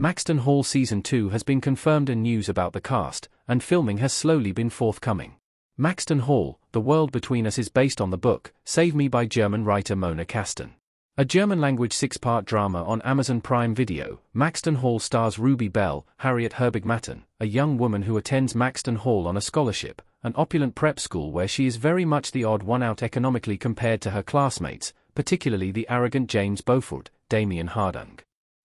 Maxton Hall Season 2 has been confirmed and news about the cast, and filming has slowly been forthcoming. Maxton Hall, The World Between Us is based on the book, Save Me by German writer Mona Kasten. A German-language six-part drama on Amazon Prime Video, Maxton Hall stars Ruby Bell, Harriet Herbig-Matten, a young woman who attends Maxton Hall on a scholarship, an opulent prep school where she is very much the odd one out economically compared to her classmates, particularly the arrogant James Beaufort, Damien Hardung.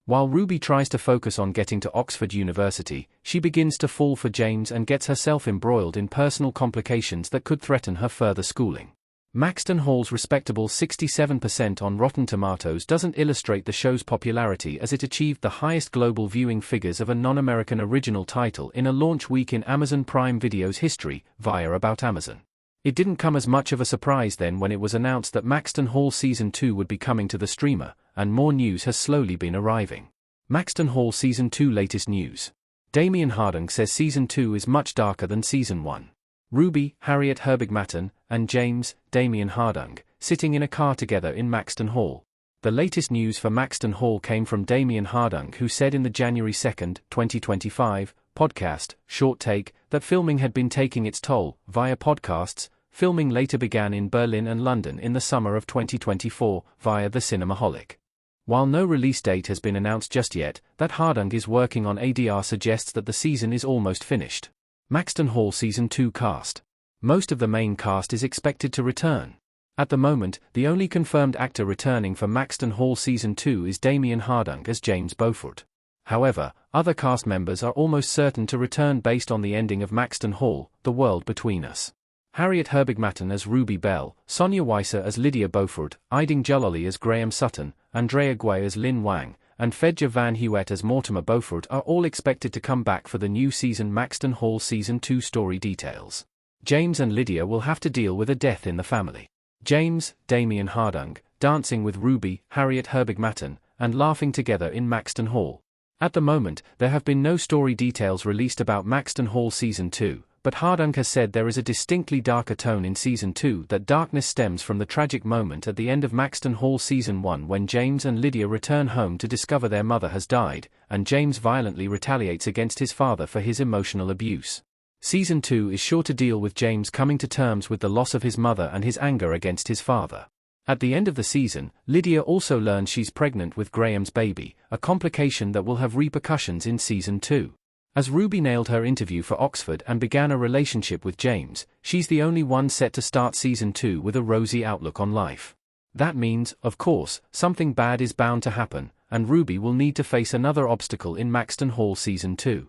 While Ruby tries to focus on getting to Oxford University, she begins to fall for James and gets herself embroiled in personal complications that could threaten her further schooling. Maxton Hall's respectable 67% on Rotten Tomatoes doesn't illustrate the show's popularity, as it achieved the highest global viewing figures of a non-American original title in a launch week in Amazon Prime Video's history, via About Amazon. It didn't come as much of a surprise then when it was announced that Maxton Hall Season 2 would be coming to the streamer, and more news has slowly been arriving. Maxton Hall Season 2 latest news. Damien Hardung says Season 2 is much darker than Season 1. Ruby, Harriet Herbig-Matten, and James, Damien Hardung, sitting in a car together in Maxton Hall. The latest news for Maxton Hall came from Damien Hardung, who said in the January 2, 2025, podcast, Short Take, that filming had been taking its toll. Via podcasts, filming later began in Berlin and London in the summer of 2024, via The Cinemaholic. While no release date has been announced just yet, that Hardung is working on ADR suggests that the season is almost finished. Maxton Hall Season 2 cast. Most of the main cast is expected to return. At the moment, the only confirmed actor returning for Maxton Hall Season 2 is Damien Hardung as James Beaufort. However, other cast members are almost certain to return based on the ending of Maxton Hall, The World Between Us. Harriet Herbig-Matten as Ruby Bell, Sonia Weiser as Lydia Beaufort, Iding Jalali as Graham Sutton, Andrea Guay as Lin Wang, and Fedja Van Hewitt as Mortimer Beaufort are all expected to come back for the new season. Maxton Hall Season 2 story details. James and Lydia will have to deal with a death in the family. James, Damien Hardung, dancing with Ruby, Harriet Herbig-Matten, and laughing together in Maxton Hall. At the moment, there have been no story details released about Maxton Hall Season 2, but Hardung has said there is a distinctly darker tone in Season 2. That darkness stems from the tragic moment at the end of Maxton Hall Season 1 when James and Lydia return home to discover their mother has died, and James violently retaliates against his father for his emotional abuse. Season 2 is sure to deal with James coming to terms with the loss of his mother and his anger against his father. At the end of the season, Lydia also learns she's pregnant with Graham's baby, a complication that will have repercussions in Season 2. As Ruby nailed her interview for Oxford and began a relationship with James, she's the only one set to start Season 2 with a rosy outlook on life. That means, of course, something bad is bound to happen, and Ruby will need to face another obstacle in Maxton Hall Season 2.